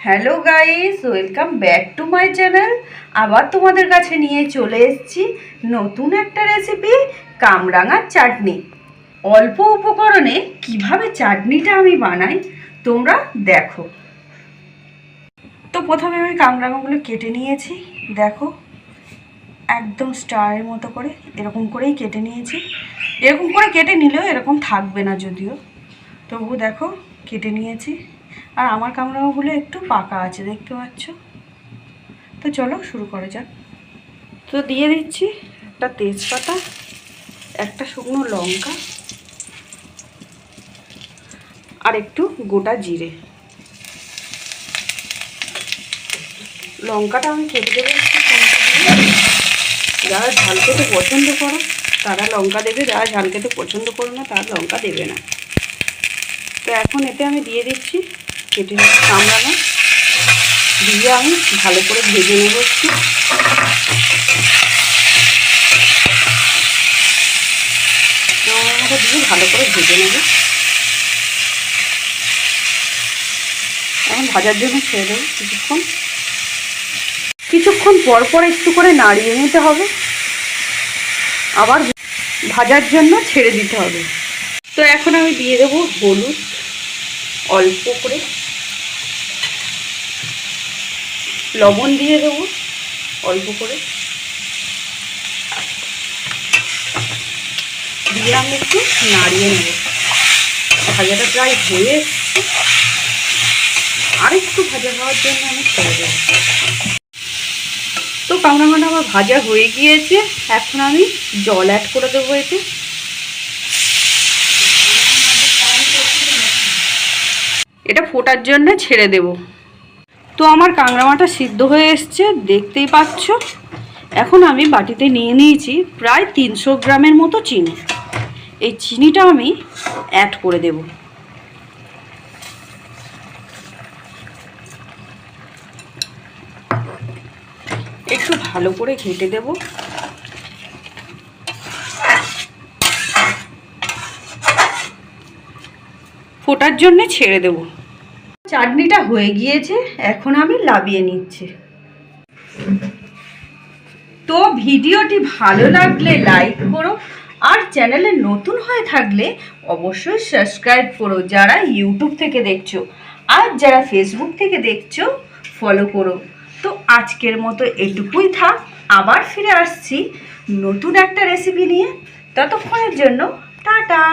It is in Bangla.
Hello guys, welcome back to my channel. আবার তোমাদের কাছে নিয়ে চলে এসেছি নতুন একটা রেসিপি, কামরাঙার চাটনি। অল্প উপকরণে কিভাবে চাটনিটা আমি বানাই তোমরা দেখো। তো প্রথমে আমি কামরাঙাগুলো কেটে নিয়েছি, দেখো একদম স্টারের মতো করে এরকম করেই কেটে নিয়েছি। এরকম করে কেটে নিলেও এরকম থাকবে না যদিও, তবু দেখো কেটে নিয়েছি। আর আমার কামরাঙাগুলো একটু পাকা আছে, দেখতে পাচ্ছ। তো চলো শুরু করা যাক। তো দিয়ে দিচ্ছি একটা তেজপাতা, একটা শুকনো লঙ্কা আর একটু গোটা জিরে। লঙ্কাটা আমি কেটে দেবো একটু কম করে। যারা ঝাল খেতে পছন্দ করো তারা লঙ্কা দেবে, যারা ঝাল খেতে পছন্দ করো না তারা লঙ্কা দেবে না। তো এখন এতে আমি দিয়ে দিচ্ছি কেটে কামরাঙা, দিয়ে আমি ভালো করে ভেজে নেব একটু। কামরাঙাটা দিয়ে ভালো করে ভেজে নেব। এখন ভাজার জন্য ছেড়ে দেবো কিছুক্ষণ পর পর একটু করে নাড়িয়ে নিতে হবে, আবার ভাজার জন্য ছেড়ে দিতে হবে। তো এখন আমি দিয়ে দেবো হলুদ অল্প করে, লবণ দিয়ে দেবো অল্প করে, দিয়ে আমি একটু নাড়িয়ে নেব। ভাজাটা প্রায় হয়ে এসছে, আর একটু ভাজা হওয়ার জন্য আমি ছেড়ে দেব। তো কামরাঙাটা আমার ভাজা হয়ে গিয়েছে, এখন আমি জল অ্যাড করে দেবো এতে। এটা ফোটার জন্য ছেড়ে দেব। তো আমার কাংড়ামাটা সিদ্ধ হয়ে এসছে, দেখতেই পাচ্ছ। এখন আমি বাটিতে নিয়ে নিয়েছি প্রায় 300 গ্রামের মতো চিনি। এই চিনিটা আমি অ্যাড করে দেব। একটু ভালো করে ঘেঁটে দেব। ফোটার জন্য ছেড়ে দেব। চাটনিটা হয়ে গিয়েছে, এখন আমি নামিয়ে নিচ্ছি। তো ভিডিওটি ভালো লাগলে লাইক করো, আর চ্যানেলে নতুন হয়ে থাকলে অবশ্যই সাবস্ক্রাইব করো যারা ইউটিউব থেকে দেখছো, আর যারা ফেসবুক থেকে দেখছো ফলো করো। তো আজকের মতো এটুকুই থাক, আবার ফিরে আসছি নতুন একটা রেসিপি নিয়ে। ততক্ষণের জন্য টাটা।